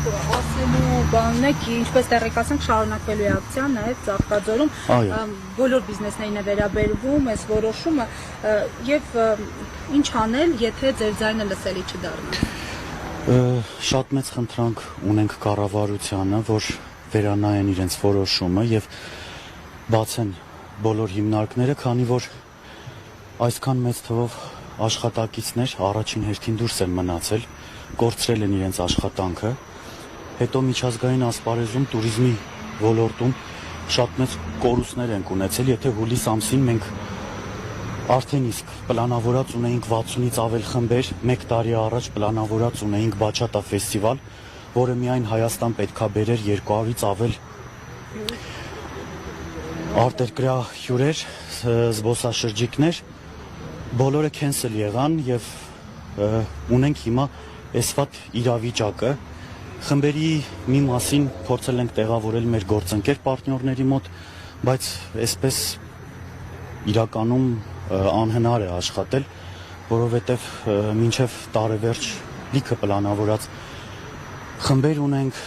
ասելու բանն է, ինչպես տեղեկացանք, շարունակվելու է ակցիան նաև Ծաղկաձորում, բոլոր բիզնեսներին է վերաբերվում այս որոշումը եւ ինչ անել, եթե ձեր ձայնը լսելի չդառնա։ Շատ մեծ խնդրանք ունենք կառավարությանը, որ վերանայեն իրենց որոշումը եւ բացեն բոլոր հիմնարկները, քանի որ այսքան մեծ թվով աշխատակիցներ առաջին հերթին դուրս են մնացել, կորցրել են իրենց աշխատանքը, հետո միջազգային ասպարեզում туриզմի ոլորտում շատ մեծ կորուստներ ենք ունեցել, եթե հուլիս ամսին մենք արդեն իսկ պլանավորած ունեինք 60-ից ավել խմբեր, 1 տարի առաջ պլանավորած ունեինք Բաչատա ֆեստիվալ, որը միայն Հայաստան պետքա բերեր 200-ից ավել արտերկրյա հյուրեր, զբոսաշրջիկներ, բոլորը cancel եղան եւ ունենք հիմա այսվատ իրավիճակը։ Խմբերի մի մասին փորձել ենք տեղավորել մեր գործընկեր պարտներների մոտ, բայց այսպես իրականում անհնար է աշխատել, որովհետեւ մինչեւ տարեվերջ լիքը պլանավորած խմբեր ունենք,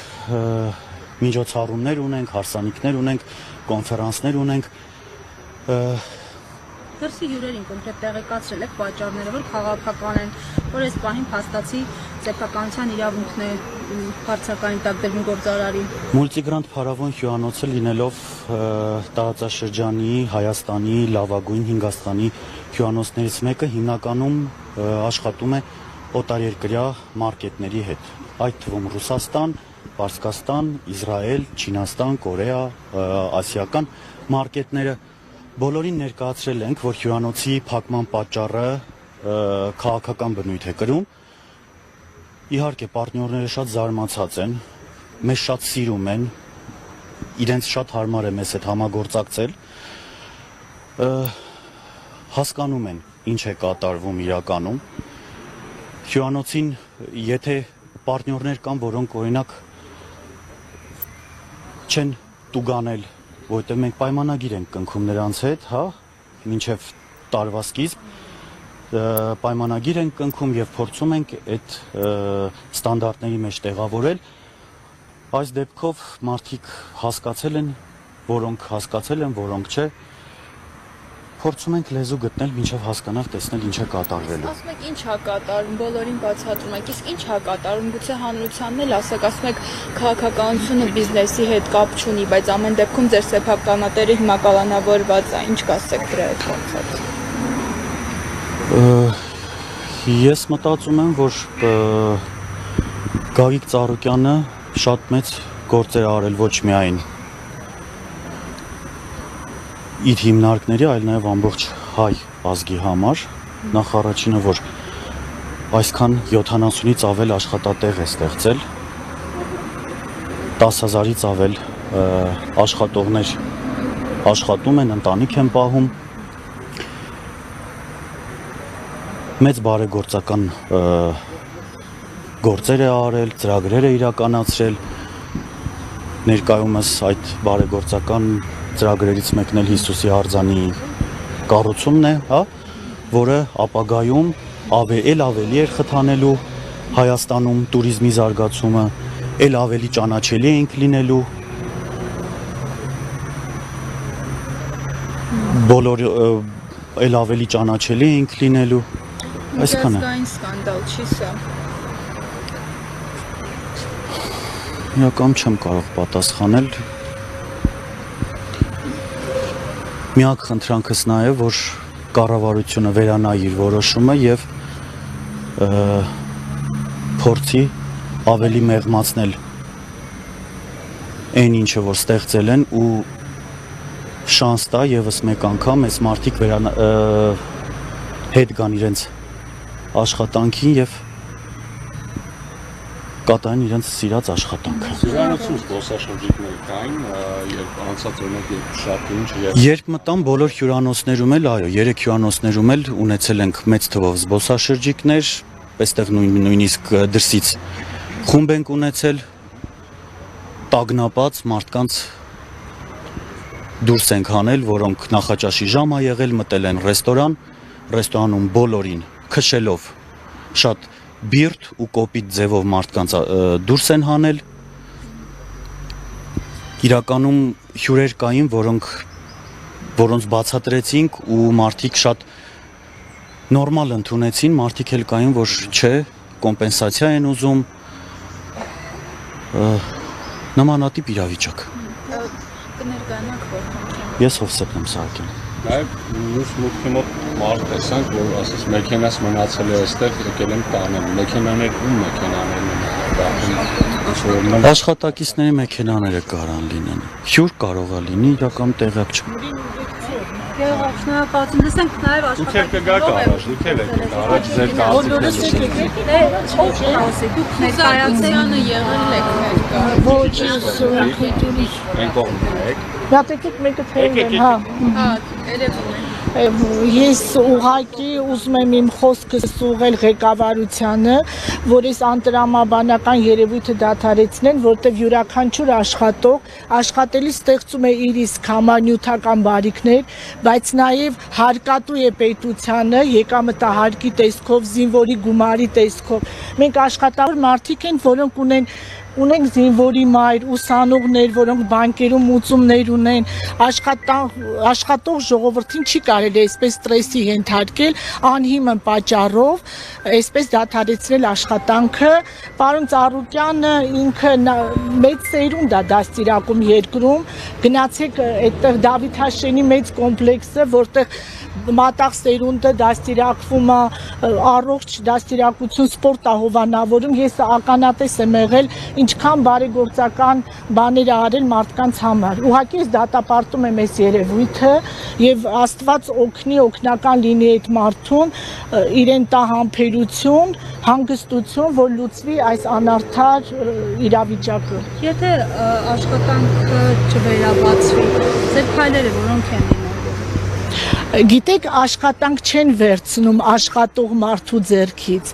միջոցառումներ ունենք, հարսանիքներ ունենք, կոնֆերանսներ ունենք։ Դրսի հյուրերին կոնկրետ տեղեկացրել եք պատճառները, որ քաղաքական են, որ այս պահին փաստացի սեփականության իրավունքն է հարցականի տակ դրվում գործարարի։ Մուլտիգրանտ փարավոն հյուրանոցը լինելով տարածաշրջանի Հայաստանի լավագույն Հինգաստանի հյուրանոցներից մեկը հիմնականում աշխատում է օտարերկրյա մարկետների հետ, այդ թվում Ռուսաստան, Պարսկաստան, Իսրայել, Չինաստան, Կորեա, ասիական մարկետները։ Բոլորին ներկայացրել ենք, որ հյուրանոցի փակման պատճառը քաղաքական բնույթ է կրում։ Իհարկե, պարտներները շատ զարմացած են, մեզ շատ սիրում են, իրենց շատ հարմար է մեզ հետ համագործակցել, հասկանում են ինչ է կատարվում իրականում։ Հյուրանոցին, եթե պարտներներ կան, որոնք օրինակ չեն տուգանել, որտեղ մենք պայմանագիր ենք կնքում նրանց հետ, հա, մինչև տարվա սկիզբ պայմանագիր ենք կնքում եւ փորձում ենք այդ ստանդարտների մեջ տեղավորել։ Այս դեպքով մարդիկ հասկացել են, որոնք հասկացել են, որոնք չէ։ Փորձում ենք լեզու գտնել, մինչև հասկանալ, տեսնել ինչ է կատարվելու։ Ասում եք ինչ է կատարում, բոլորին բացատրում եք, իսկ ինչ է կատարում, գուցե հանրությանն էլ ասեք, ասում եք քաղաքականությունը բիզնեսի հետ կապ չունի, բայց ամեն դեպքում ձեր սեփականատերը հիմա կալանավորված է, ինչ կասեք դրա հետ կապված։ Ես մտածում եմ, որ Գագիկ Ծառուկյանը շատ մեծ գործեր արել ոչ միայն իր հիմնարկների, այլ նաև ամբողջ հայ ազգի համար, նախ առաջինը, որ այսքան 70-ից ավել աշխատատեղ է ստեղծել, 10,000-ից ավել աշխատողներ աշխատում են, ընտանիք են պահում, մեծ բարեգործական գործեր է արել, ծրագրեր է իրականացրել, ներկայումս այդ բարեգործական ծրագրերից մեկն էլ Հիսուսի արձանի կառուցումն է, հա, որը ապագայում ավելի էր խթանելու Հայաստանում туриզմի զարգացումը, էլ ավելի ճանաչելի ենք լինելու բոլոր էլ ավելի ճանաչելի ենք լինելու, այսքան է։ Միջազգային սկանդալ չի սա։ Իրական չեմ կարող պատասխանել։ Միակ խնդրանքս նա է, որ կառավարությունը վերանայի իր որոշումը եւ փորձի ավելի մեղմացնել այն ինչը որ ստեղծել են ու շանս տա եւս մեկ անգամ այս մարդիկ հետ գան իրենց աշխատանքին եւ կատարեն իրենց սիրած աշխատանքը։ Հյուրանոցում զբոսաշրջիկներ կային, երբ անցած օրինակ շատ ինչ երբ մտան բոլոր հյուրանոցներում էլ, այո, 3 հյուրանոցներում էլ ունեցել ենք մեծ թվով զբոսաշրջիկներ, այստեղ նույնիսկ դրսից խումբ ենք ունեցել, տագնապած մարդկանց դուրս ենք հանել, որոնք նախաճաշի ժամ ա եղել, մտել են ռեստորան, ռեստորանում բոլորին քշելով շատ բիրտ ու կոպիտ ձևով մարդկանց դուրս են հանել։ Իրականում հյուրեր կային, որոնց բացատրեցինք ու մարդիկ շատ նորմալ ընդունեցին, մարդիկ էլ կային, որ չէ, կոմպենսացիա են ուզում, նմանատիպ իրավիճակ։ Կներկայանաք որքան։ Ես Հովսեփ եմ Սահակյան։ Նաև մյուս մուտքի մոտ մարդ տեսանք, որ ասես մեքենաս մնացել է այստեղ, եկել են տանել։ Մեքենաներ ու մեքենաներն են։ Աշխատակիցների մեքենաները կարան լինեն։ Հյուր կարող է լինի, իրական տեղակ չկա։ Շնորհակալություն, լսենք նաև Դուք եք գաք առաջ, դուք եք առաջ ձեր կարծիքները։ Դուք ներկայացանը եղել եք ներկա։ Ոչ, ես Այն կողմն եք։ Դատեք մեկը թեյն, հա։ Հա, երևում է։ Ես ուղղակի ուզում եմ իմ խոսքս ուղղել ղեկավարությանը, որ այս անտրամաբանական երևույթը դադարեցնեն, որտեղ յուրաքանչյուր աշխատելիս ստեղծում է իր իսկ համանյութական բարիքներ, բայց նաև հարկատու է պետությանը եկամտահարկի տեսքով, զինվորի գումարի տեսքով։ Մենք աշխատավոր մարդիկ են, որոնք ունենք զինվորի մայր, ուսանողներ, որոնք բանկերում ուծումներ ունեն, աշխատող ժողովրդին չի կարելի այսպես ստրեսի ենթարկել, անհիմն պատճառով, այսպես դադարեցնել աշխատանքը։ Պարոն Ծառուկյանը ինքը մեծ սերունդ է դաստիարակում երկրում, գնացեք այդտեղ Դավիթ Հաշենի մեծ կոմպլեքսը, որտեղ մատաղ սերունդը դաստիարակվում է, առողջ դաստիարակություն սպորտ է հովանավորում, ես ականատես եմ եղել ինչքան բարեգործական բաներ արել մարդկանց համար։ Ուղղակի ես դատապարտում եմ այս երևույթը եւ Աստված օգնի, օգնական լինի այդ մարդուն, իրեն տա համբերություն, հանգստություն, որ լուծվի այս անարդար իրավիճակը։ Եթե աշխատանքը չվերաբացվի, ձեր քայլերը որոնք են լինելու։ Գիտեք, աշխատանք չեն վերցնում աշխատող մարդու ձեռքից։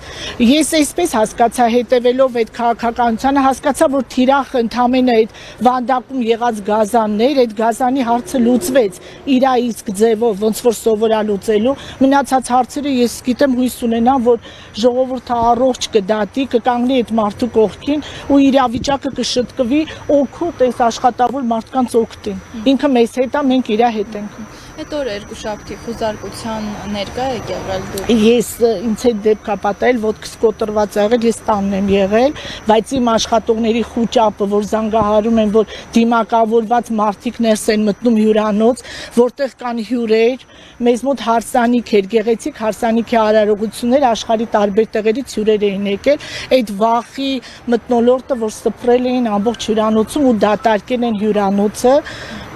Ես այսպես հասկացա, հետևելով այդ քաղաքականությանը, հասկացա, որ թիրախ ընդամենը այդ վանդակում եղած գազաններ, այդ գազանի հարցը լուծվեց իր իսկ ձևով, ոնց որ սովորա լուծելու։ Մնացած հարցերը ես գիտեմ հույս ունենամ, որ ժողովուրդը առողջ կդատի, կկանգնի այդ մարդու կողքին ու իրավիճակը կշտկվի օգուտ այս աշխատավոր մարդկանց օգտին։ Ինքը մեզ հետ է, մենք իր հետ ենք։ Այդ օրը երկուշաբթի խուզարկության ներկա եք եղել դուք։ Ես ինձ հետ դեպք պատահել, ոտքս կոտրված ա եղել, ես տանն եմ եղել, բայց իմ աշխատողների խուճապը, որ զանգահարում են, որ դիմակավորված մարդիկ ներս են մտնում հյուրանոց, որտեղ կան հյուրեր, մեզ մոտ հարսանիք էր, գեղեցիկ հարսանիքի արարողություններ աշխարհի տարբեր տեղերից հյուրեր էին եկել, այդ վախի մթնոլորտը, որ սփռել էին ամբողջ հյուրանոցում ու դատարկել են հյուրանոցը,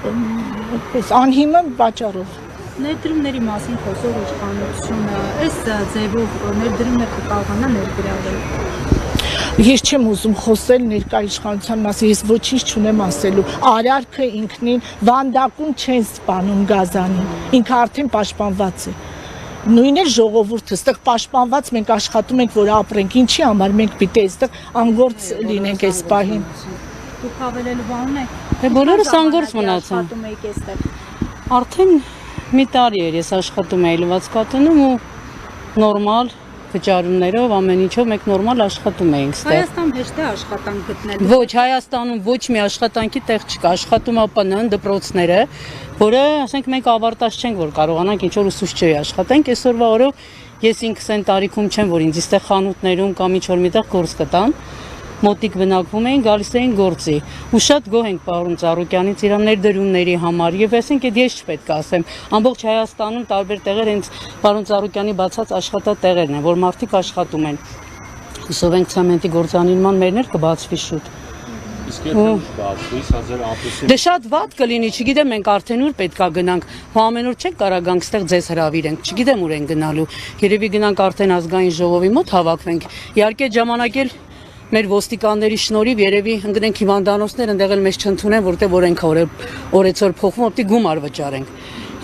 անհիմն պատճառով։ Ներդրումների մասին խոսող իշխանությունը այս ձևով ներդրումներ կկարողանա ներգրավել։ Ես չեմ ուզում խոսել ներկա իշխանության մասին, ես ոչինչ չունեմ ասելու։ Արարքը ինքնին վանդակում չեն սպանում գազանին, ինքը արդեն պաշտպանված է։ Նույնն է ժողովուրդը, այստեղ պաշտպանված մենք աշխատում ենք, որ ապրենք, ինչի համար մենք պիտի այստեղ անգործ լինենք այս պահին։ Դուք հավելելու բան ունեք։ Դե բոլորս անգործ մնացան։ Աշխատում եք այստեղ։ Արդեն մի տարի էր ես աշխատում էի լվացքատունում ու նորմալ վճարումներով, ամեն ինչով մենք նորմալ աշխատում էինք ստեղ։ Հայաստան հեշտ է աշխատանք գտնել։ Ոչ, Հայաստանում ոչ մի աշխատանքի տեղ չկա, աշխատում է ՊՆ դպրոցները, որը, ասենք, մենք ավարտած չենք, որ կարողանանք ինչ-որ ուսուցչի աշխատենք, այսօրվա օրով ես ինքս այն տարիքում չեմ, որ ինձ այստեղ խանութներում կամ ինչ-որ միտեղ գործ կտան։ Մոտիկ բնակվում էին, գալիս էին գործի։ Ու շատ գոհ ենք պարոն Ծառուկյանից իր ներդրումների համար եւ այսինքն այդ ես չպետք է ասեմ։ Ամբողջ Հայաստանում տարբեր տեղեր հենց պարոն Ծառուկյանի բացած աշխատատեղերն են, որ մարդիկ աշխատում են։ Հուսով ենք ցեմենտի գործանիրման մերներ կբացվի շուտ։ Իսկ եթե բացվի, սա ձեր ապրեսի։ Դե շատ վատ կլինի, չգիտեմ մենք արդեն ուր պետքա գնանք։ Հո ամեն օր չենք կարա գանք ստեղ ձեզ հրավիրենք, չգիտեմ ուր են գնալու։ Երևի գնանք արդեն ազգային ժողովի մոտ հավաքվենք։ Իհարկե ժամանակ էլ մեր ոստիկանների շնորհիվ երևի ընկնենք հիվանդանոցներ, ընդեղ էլ մեզ չընդունեն, որտեղ որ ենք օրեցօր փոխվում, օպտի գումար վճարենք։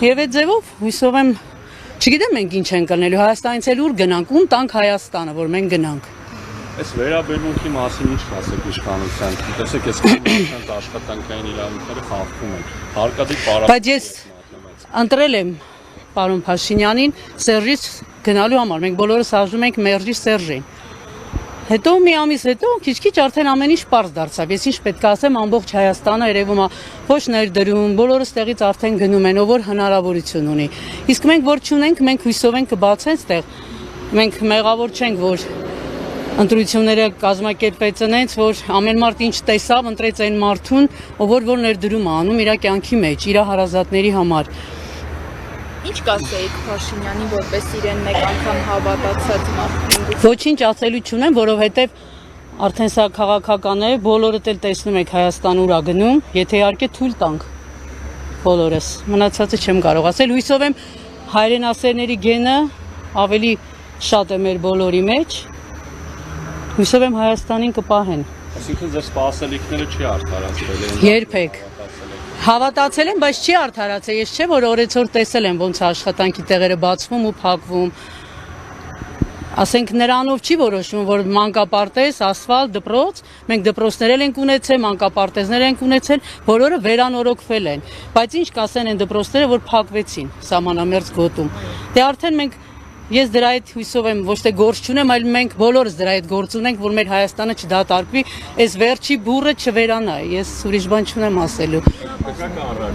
Եվ այդ ձևով հույսով եմ, չգիտեմ մենք ինչ ենք կլնելու, Հայաստանից էլ ուր գնանք, ում տանք Հայաստանը, որ մենք գնանք։ Այս վերաբերմունքի մասին ինչ ասեք իշխանության։ Տեսեք, այս կառավարության աշխատանքային իրավունքները խախտվում են։ Հարկադիր պարապ։ Բայց ես ընտրել եմ պարոն Փաշինյանին Սերժից գնալու համար։ Մենք բոլորս հաշվում ենք Մերժի Սերժին։ Հետո մի ամիս հետո քիչ-քիչ արդեն ամեն ինչ པարզ դարձավ։ Ես ինչ պետք է ասեմ, ամբողջ Հայաստանը երևում է ոչ ներդրում, բոլորը ստեղից արդեն գնում են, ով որ հնարավորություն ունի։ Իսկ մենք որ չունենք, մենք հույսով ենք կբացեն ստեղ։ Մենք մեղավոր չենք, որ ընտրությունները կազմակերպվեց այնց, որ ամեն մարդ ինչ տեսավ, ընտրեց այն մարդուն, ով որ ներդրում է անում իր կյանքի մեջ, իր հարազատների համար։ Ինչ կասեիք Փաշինյանին, որպես իրեն մեկ անգամ հավատացած մարդ։ Ոչինչ ասելու չունեմ, որովհետև արդեն սա քաղաքական է, բոլորը տեսնում եք Հայաստան ուր է գնում, եթե իհարկե թույլ տանք բոլորս։ Մնացածը չեմ կարող ասել, հույսով եմ հայրենասերների գենը ավելի շատ է մեր բոլորի մեջ։ Հույսով եմ Հայաստանին կպահեն։ Այսինքն ձեր սպասելիքները չի արդարացրել են։ Երբեք։ Հավատացել եմ, բայց չի արդարացել։ Ես չէ որ օրեցօր տեսել եմ ոնց աշխատանքի տեղերը բացվում ու փակվում։ Ասենք նրանով չի որոշվում, որ մանկապարտեզ, ասֆալտ, դպրոց, մենք դպրոցներ ենք ունեցել, մանկապարտեզներ ենք ունեցել, բոլորը վերանորոգվել են։ Բայց ինչ կասեն այն դպրոցները, որ փակվեցին սահմանամերձ գոտում։ Դե արդեն մենք ես դրա հետ հույսով եմ ոչ թե գործ չունեմ, այլ մենք բոլորս դրա հետ գործ ունենք, որ մեր Հայաստանը չդատարկվի, այս վերջի բուրը չվերանա։ Ես ուրիշ բան չունեմ ասելու։ Պետք է առաջ